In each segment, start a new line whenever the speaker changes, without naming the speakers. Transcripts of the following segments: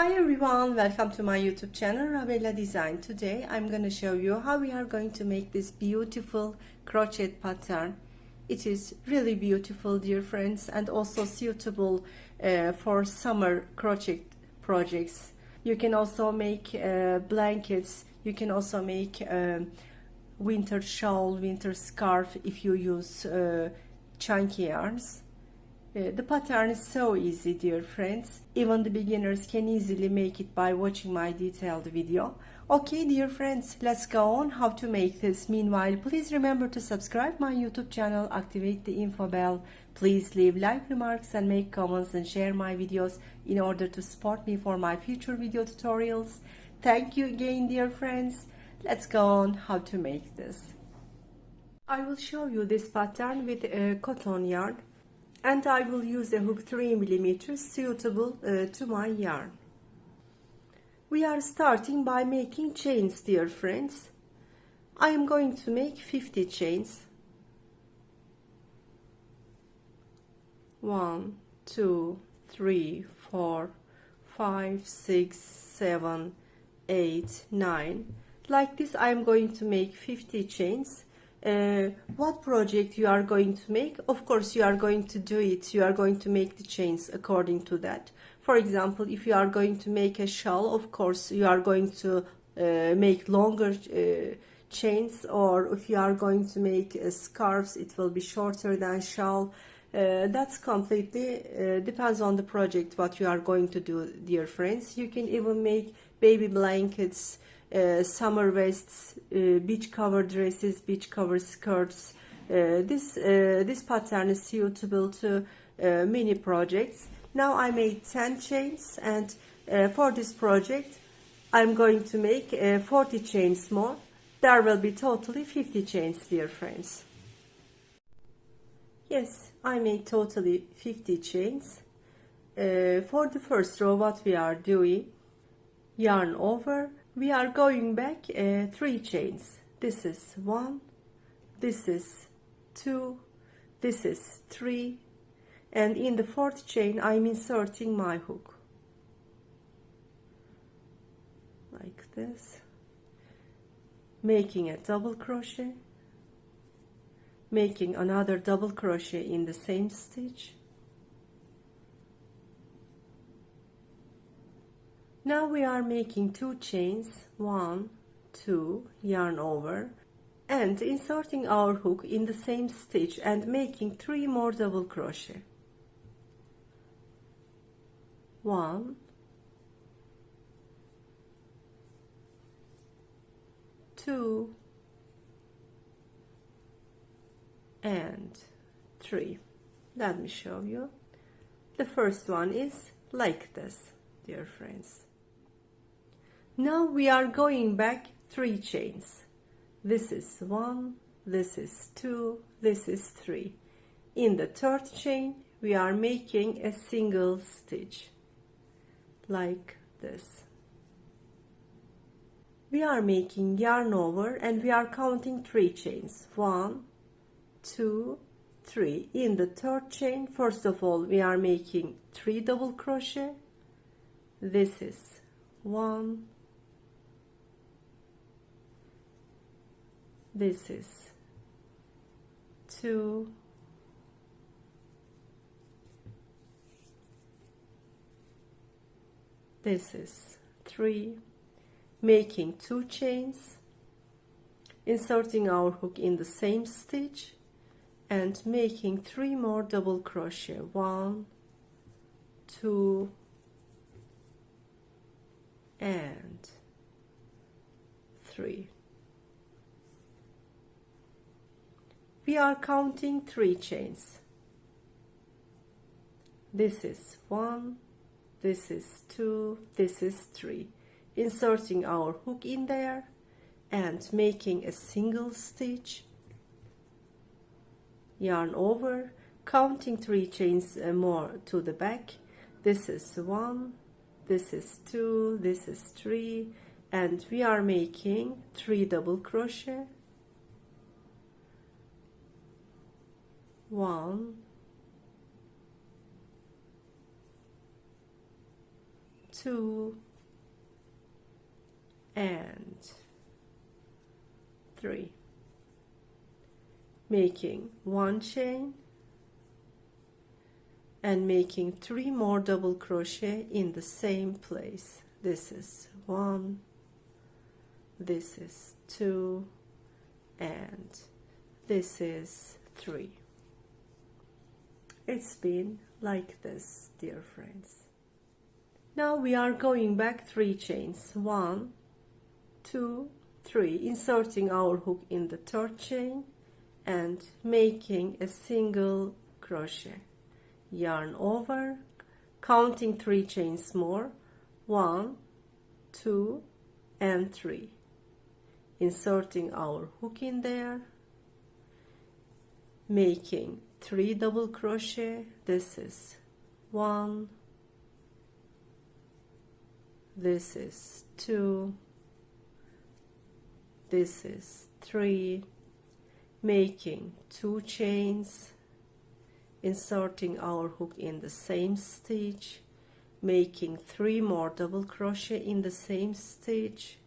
Hi everyone, welcome to my YouTube channel Rabella Design. Today I'm going to show you how we are going to make this beautiful crochet pattern. It is really beautiful, dear friends, and also suitable for summer crochet projects. You can also make blankets, you can also make winter shawl, winter scarf if you use chunky yarns. The pattern is so easy, dear friends. Even the beginners can easily make it by watching my detailed video. Okay, dear friends, let's go on how to make this. Meanwhile, please remember to subscribe my YouTube channel, activate the info bell. Please leave like remarks and make comments and share my videos in order to support me for my future video tutorials. Thank you again, dear friends. Let's go on how to make this. I will show you this pattern with a cotton yarn. And I will use a hook 3 mm suitable to my yarn. We are starting by making chains, dear friends. I am going to make 50 chains. 1, 2, 3, 4, 5, 6, 7, 8, 9. Like this I am going to make 50 chains. What project you are going to make, of course you are going to do it, you are going to make the chains according to that. For example, if you are going to make a shawl, of course you are going to make longer chains, or if you are going to make scarves, it will be shorter than shawl. That's completely depends on the project what you are going to do, dear friends. You can even make baby blankets, summer vests, beach cover dresses, beach cover skirts. This pattern is suitable to many projects. Now I made 10 chains, and for this project I'm going to make 40 chains more. There will be totally 50 chains, dear friends. Yes, I made totally 50 chains. For the first row, what we are doing, yarn over, we are going back 3 chains. This is 1, this is 2, this is 3, and in the 4th chain I'm inserting my hook like this, making a double crochet, making another double crochet in the same stitch. Now we are making 2 chains, 1, 2, yarn over, and inserting our hook in the same stitch and making 3 more double crochet. 1, 2, and 3. Let me show you. The first one is like this, dear friends. Now we are going back 3 chains. This is 1, this is 2, this is 3. In the 3rd chain we are making a single stitch like this. We are making yarn over and we are counting 3 chains. 1, 2, 3. In the 3rd chain, first of all we are making 3 double crochet. This is 1, this is 2, this is 3, making 2 chains, inserting our hook in the same stitch and making 3 more double crochet. 1, 2, and 3. We are counting 3 chains. This is 1, this is 2, this is 3. Inserting our hook in there and making a single stitch, yarn over, counting 3 chains more to the back. This is 1, this is 2, this is 3, and we are making 3 double crochet. 1, 2 and 3, making 1 chain and making 3 more double crochet in the same place. This is 1, this is 2, and this is 3. It's been like this, dear friends. Now we are going back 3 chains, 1, 2, 3, inserting our hook in the 3rd chain and making a single crochet. Yarn over, counting 3 chains more, 1, 2, and 3. Inserting our hook in there, making 3 double crochet. This is 1, this is 2, this is 3, making 2 chains, inserting our hook in the same stitch, making 3 more double crochet in the same stitch,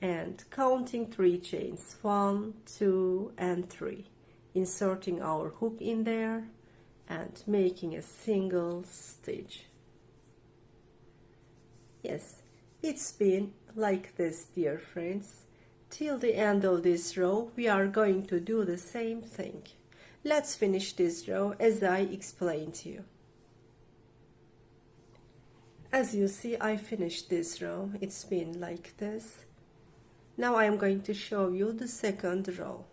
and counting 3 chains, 1, 2, and 3, inserting our hook in there and making a single stitch. Yes, it's been like this, dear friends. Till the end of this row we are going to do the same thing. Let's finish this row as I explained to you. As you see, I finished this row. It's been like this. Now I am going to show you the second row.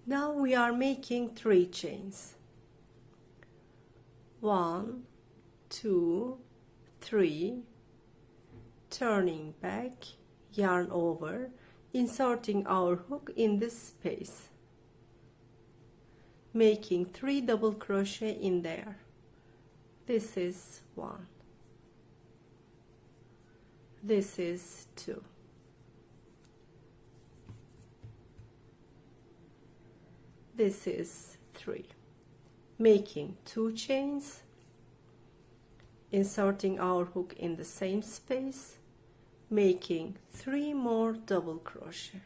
Now we are making 3 chains. 1, 2, 3, turning back, yarn over, inserting our hook in this space, making 3 double crochet in there. This is 1, this is 2, this is 3, making 2 chains, inserting our hook in the same space, making 3 more double crochet.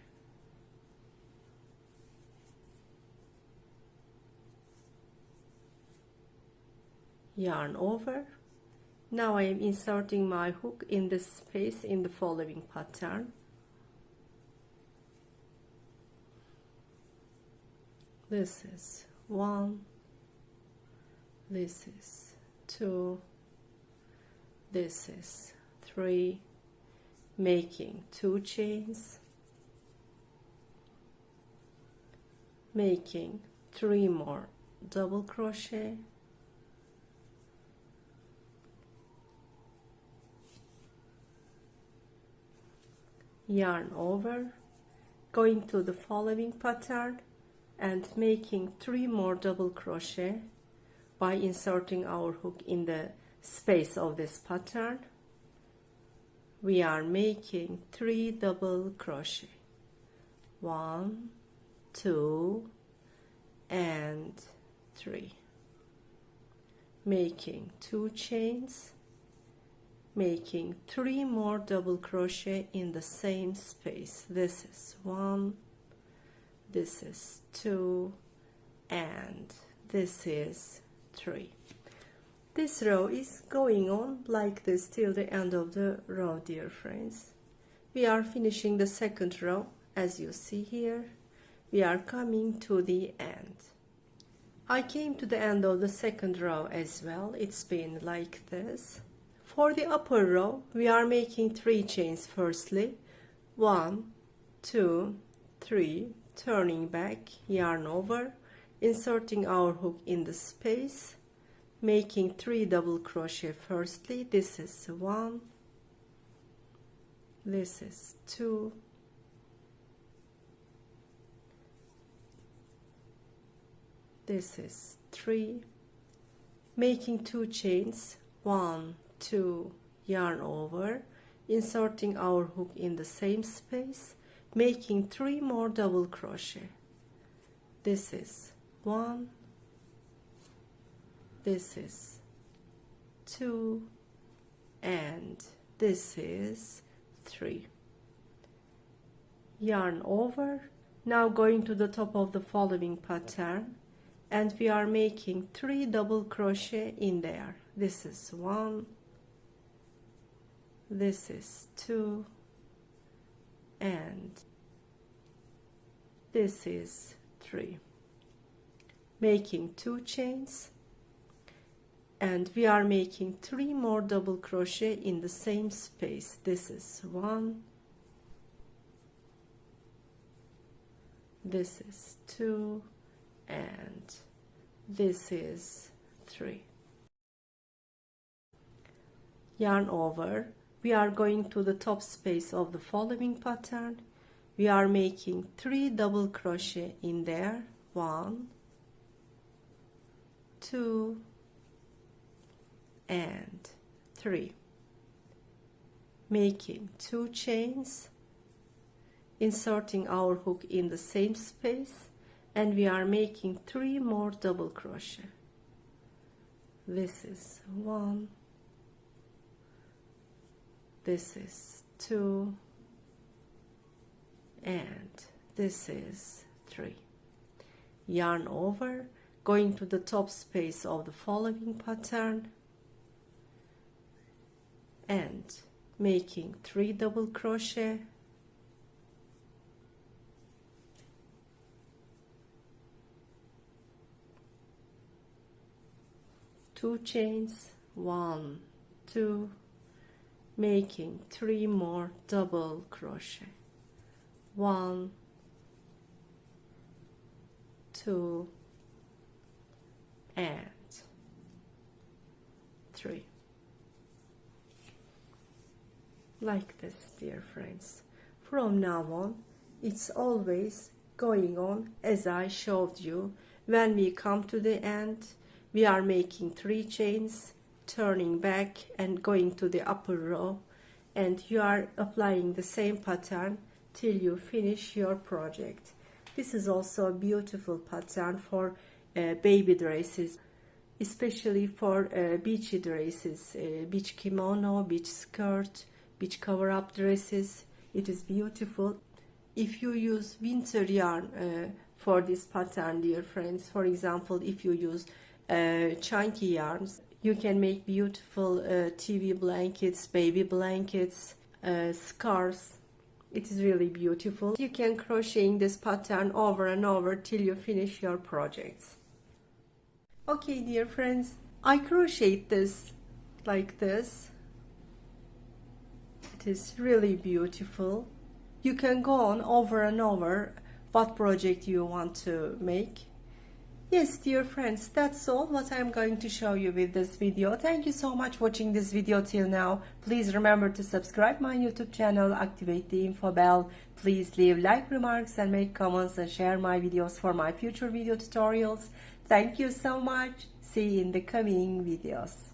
Yarn over. Now I am inserting my hook in the space in the following pattern. This is 1, this is 2, this is 3, making 2 chains, making 3 more double crochet, yarn over, going to the following pattern and making 3 more double crochet by inserting our hook in the space of this pattern. We are making 3 double crochet, 1, 2, and 3, making 2 chains, making 3 more double crochet in the same space. This is 1, this is 2, and this is 3. This row is going on like this till the end of the row, dear friends. We are finishing the second row. As you see here, we are coming to the end. I came to the end of the second row as well. It's been like this. For the upper row, we are making 3 chains firstly. 1, 2, 3, turning back, yarn over, inserting our hook in the space, making 3 double crochet firstly. This is 1, this is 2, this is 3, making 2 chains, 1, 2, yarn over, inserting our hook in the same space, making 3 more double crochet. This is 1, this is 2, and this is 3. Yarn over. Now going to the top of the following pattern, and we are making 3 double crochet in there. This is 1, this is 2, and this is 3. Making 2 chains, and we are making 3 more double crochet in the same space. This is 1, this is 2, and this is 3. Yarn over. We are going to the top space of the following pattern. We are making 3 double crochet in there. 1, 2, and 3. Making 2 chains, inserting our hook in the same space, and we are making 3 more double crochet. This is 1, this is 2, and this is 3. Yarn over, going to the top space of the following pattern and making 3 double crochet, two chains, 1, 2, making 3 more double crochet, 1, 2, and 3. Like this, dear friends. From now on, it's always going on as I showed you. When we come to the end, we are making 3 chains, turning back and going to the upper row, and you are applying the same pattern till you finish your project. This is also a beautiful pattern for baby dresses, especially for beachy dresses, beach kimono, beach skirt, beach cover-up dresses. It is beautiful. If you use winter yarn for this pattern, dear friends, for example, if you use chunky yarns, you can make beautiful TV blankets, baby blankets, scarves. It is really beautiful. You can crochet this pattern over and over till you finish your projects. Okay, dear friends, I crocheted this like this. It is really beautiful. You can go on over and over what project you want to make. Yes, dear friends, that's all what I'm going to show you with this video. Thank you so much for watching this video till now. Please remember to subscribe my YouTube channel, activate the info bell. Please leave like remarks and make comments and share my videos for my future video tutorials. Thank you so much. See you in the coming videos.